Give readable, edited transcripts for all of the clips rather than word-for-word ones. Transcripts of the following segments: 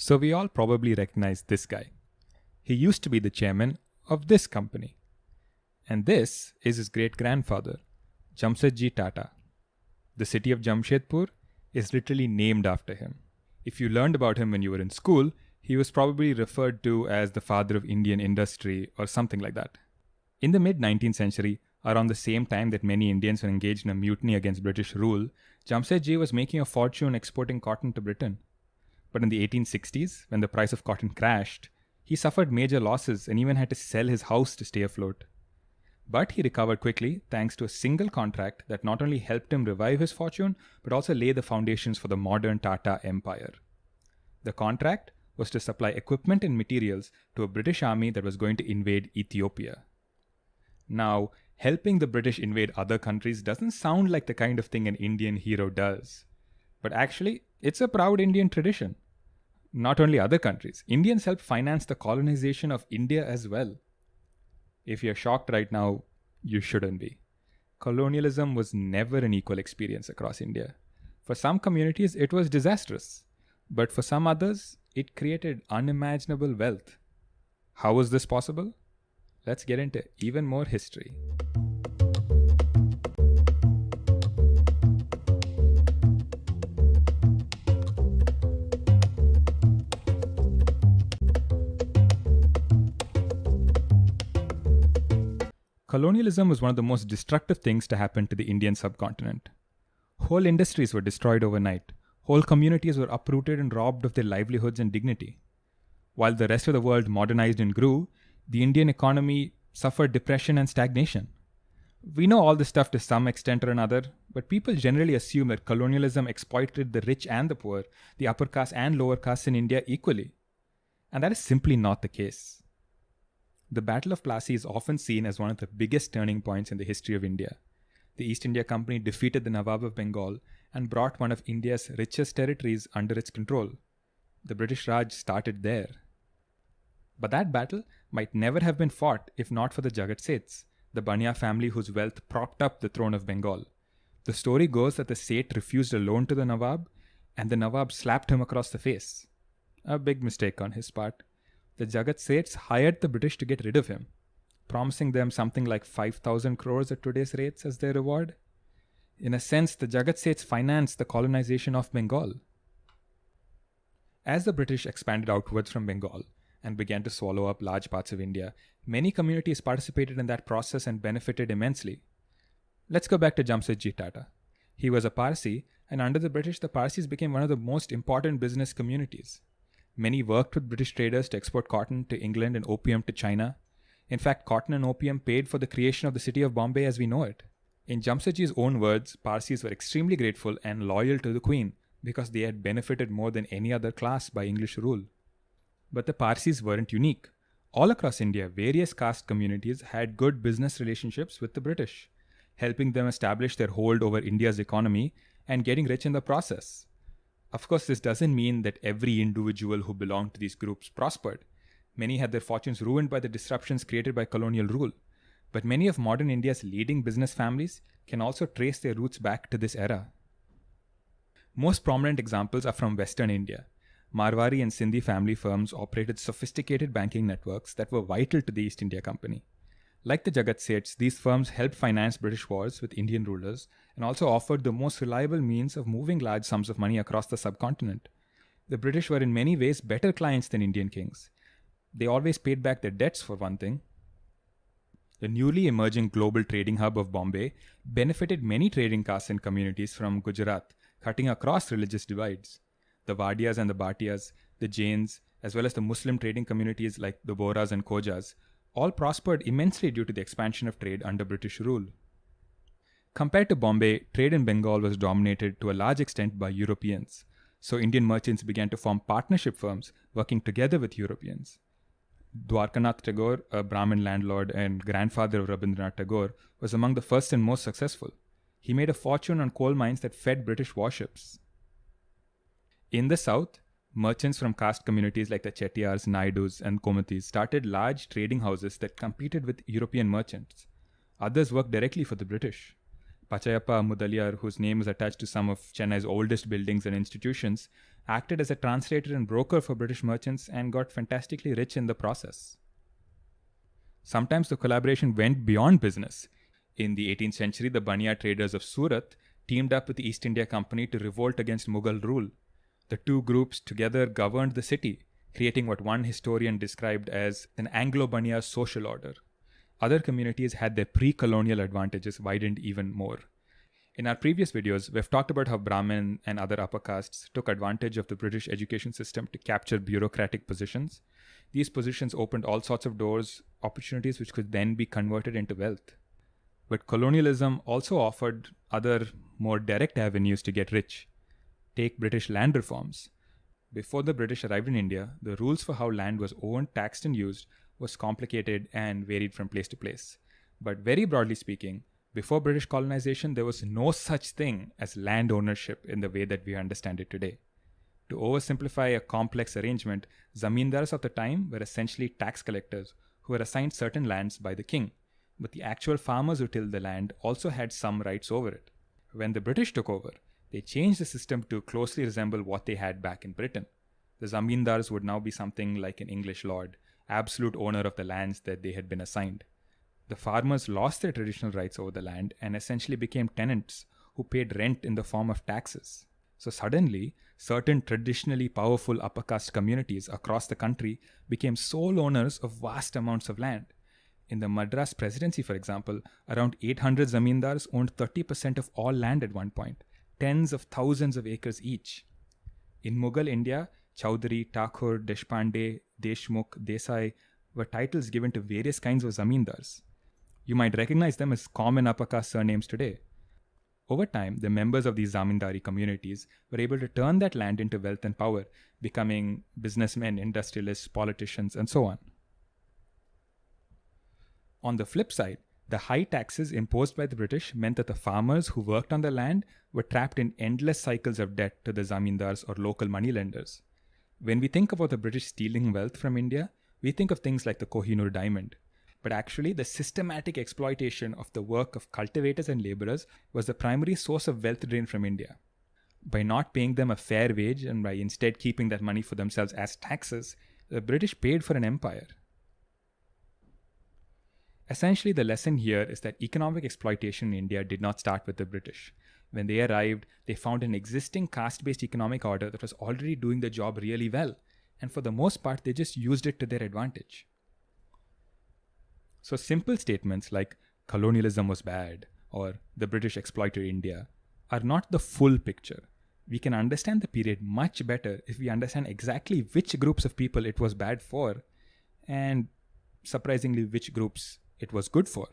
So we all probably recognize this guy. He used to be the chairman of this company. And this is his great grandfather, Jamsetji Tata. The city of Jamshedpur is literally named after him. If you learned about him when you were in school, he was probably referred to as the father of Indian industry or something like that. In the mid 19th century, around the same time that many Indians were engaged in a mutiny against British rule, Jamsetji was making a fortune exporting cotton to Britain. But in the 1860s, when the price of cotton crashed, he suffered major losses and even had to sell his house to stay afloat. But he recovered quickly thanks to a single contract that not only helped him revive his fortune, but also lay the foundations for the modern Tata Empire. The contract was to supply equipment and materials to a British army that was going to invade Ethiopia. Now, helping the British invade other countries doesn't sound like the kind of thing an Indian hero does. But actually, it's a proud Indian tradition. Not only other countries, Indians helped finance the colonization of India as well. If you're shocked right now, you shouldn't be. Colonialism was never an equal experience across India. For some communities, it was disastrous. But for some others, it created unimaginable wealth. How was this possible? Let's get into even more history. Colonialism was one of the most destructive things to happen to the Indian subcontinent. Whole industries were destroyed overnight. Whole communities were uprooted and robbed of their livelihoods and dignity. While the rest of the world modernized and grew, the Indian economy suffered depression and stagnation. We know all this stuff to some extent or another, but people generally assume that colonialism exploited the rich and the poor, the upper caste and lower castes in India equally. And that is simply not the case. The Battle of Plassey is often seen as one of the biggest turning points in the history of India. The East India Company defeated the Nawab of Bengal and brought one of India's richest territories under its control. The British Raj started there. But that battle might never have been fought if not for the Jagat Seths, the Bania family whose wealth propped up the throne of Bengal. The story goes that the Seth refused a loan to the Nawab, and the Nawab slapped him across the face. A big mistake on his part. The Jagat Seths hired the British to get rid of him, promising them something like 5,000 crores at today's rates as their reward. In a sense, the Jagat Seths financed the colonization of Bengal. As the British expanded outwards from Bengal and began to swallow up large parts of India, many communities participated in that process and benefited immensely. Let's go back to Jamsetji Tata. He was a Parsi, and under the British, the Parsis became one of the most important business communities. Many worked with British traders to export cotton to England and opium to China. In fact, cotton and opium paid for the creation of the city of Bombay as we know it. In Jamsetji's own words, Parsis were extremely grateful and loyal to the Queen because they had benefited more than any other class by English rule. But the Parsis weren't unique. All across India, various caste communities had good business relationships with the British, helping them establish their hold over India's economy and getting rich in the process. Of course, this doesn't mean that every individual who belonged to these groups prospered. Many had their fortunes ruined by the disruptions created by colonial rule. But many of modern India's leading business families can also trace their roots back to this era. Most prominent examples are from Western India. Marwari and Sindhi family firms operated sophisticated banking networks that were vital to the East India Company. Like the Jagat Seths, these firms helped finance British wars with Indian rulers and also offered the most reliable means of moving large sums of money across the subcontinent. The British were in many ways better clients than Indian kings. They always paid back their debts, for one thing. The newly emerging global trading hub of Bombay benefited many trading castes and communities from Gujarat, cutting across religious divides. The Vadiyas and the Bhatiyas, the Jains, as well as the Muslim trading communities like the Bohras and Khojas, all prospered immensely due to the expansion of trade under British rule. Compared to Bombay, trade in Bengal was dominated to a large extent by Europeans, so Indian merchants began to form partnership firms working together with Europeans. Dwarkanath Tagore, a Brahmin landlord and grandfather of Rabindranath Tagore, was among the first and most successful. He made a fortune on coal mines that fed British warships. In the south, merchants from caste communities like the Chettiars, Naidus, and Komatis started large trading houses that competed with European merchants. Others worked directly for the British. Pachayappa Mudaliar, whose name is attached to some of Chennai's oldest buildings and institutions, acted as a translator and broker for British merchants, and got fantastically rich in the process. Sometimes the collaboration went beyond business. In the 18th century, the Bania traders of Surat teamed up with the East India Company to revolt against Mughal rule. The two groups together governed the city, creating what one historian described as an Anglo-Bania social order. Other communities had their pre-colonial advantages widened even more. In our previous videos, we've talked about how Brahmin and other upper castes took advantage of the British education system to capture bureaucratic positions. These positions opened all sorts of doors, opportunities which could then be converted into wealth. But colonialism also offered other, more direct avenues to get rich. Take British land reforms. Before the British arrived in India, the rules for how land was owned, taxed, and used was complicated and varied from place to place. But very broadly speaking, before British colonization, there was no such thing as land ownership in the way that we understand it today. To oversimplify a complex arrangement, zamindars of the time were essentially tax collectors who were assigned certain lands by the king, but the actual farmers who tilled the land also had some rights over it. When the British took over, they changed the system to closely resemble what they had back in Britain. The zamindars would now be something like an English lord, absolute owner of the lands that they had been assigned. The farmers lost their traditional rights over the land and essentially became tenants who paid rent in the form of taxes. So suddenly, certain traditionally powerful upper caste communities across the country became sole owners of vast amounts of land. In the Madras Presidency, for example, around 800 zamindars owned 30% of all land at one point, tens of thousands of acres each. In Mughal India, Chaudhary, Thakur, Deshpande, Deshmukh, Desai were titles given to various kinds of zamindars. You might recognize them as common upper caste surnames today. Over time, the members of these zamindari communities were able to turn that land into wealth and power, becoming businessmen, industrialists, politicians, and so on. On the flip side, the high taxes imposed by the British meant that the farmers who worked on the land were trapped in endless cycles of debt to the zamindars or local moneylenders. When we think about the British stealing wealth from India, we think of things like the Kohinoor diamond. But actually, the systematic exploitation of the work of cultivators and laborers was the primary source of wealth drain from India. By not paying them a fair wage and by instead keeping that money for themselves as taxes, the British paid for an empire. Essentially, the lesson here is that economic exploitation in India did not start with the British. When they arrived, they found an existing caste-based economic order that was already doing the job really well, and for the most part, they just used it to their advantage. So simple statements like colonialism was bad or the British exploited India are not the full picture. We can understand the period much better if we understand exactly which groups of people it was bad for and, surprisingly, which groups it was good for.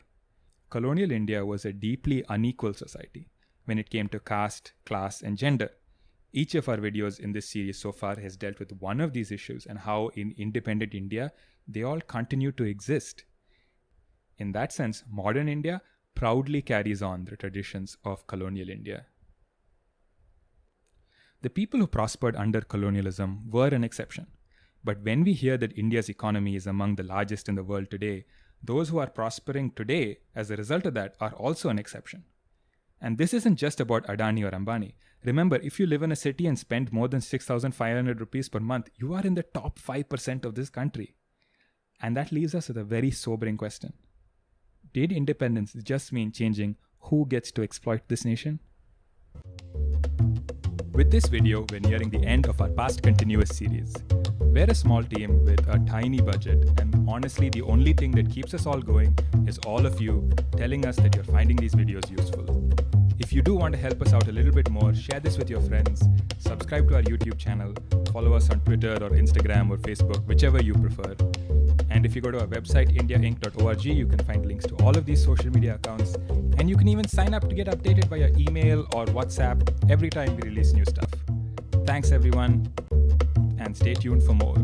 Colonial India was a deeply unequal society when it came to caste, class, and gender. Each of our videos in this series so far has dealt with one of these issues and how in independent India, they all continue to exist. In that sense, modern India proudly carries on the traditions of colonial India. The people who prospered under colonialism were an exception. But when we hear that India's economy is among the largest in the world today, those who are prospering today as a result of that are also an exception. And this isn't just about Adani or Ambani. Remember, if you live in a city and spend more than 6,500 rupees per month, you are in the top 5% of this country. And that leaves us with a very sobering question. Did independence just mean changing who gets to exploit this nation? With this video, we're nearing the end of our past continuous series. We're a small team with a tiny budget, and honestly, the only thing that keeps us all going is all of you telling us that you're finding these videos useful. If you do want to help us out a little bit more, share this with your friends, subscribe to our YouTube channel, follow us on Twitter or Instagram or Facebook, whichever you prefer. And if you go to our website, indiainc.org, you can find links to all of these social media accounts. And you can even sign up to get updated via email or WhatsApp every time we release new stuff. Thanks everyone, and stay tuned for more.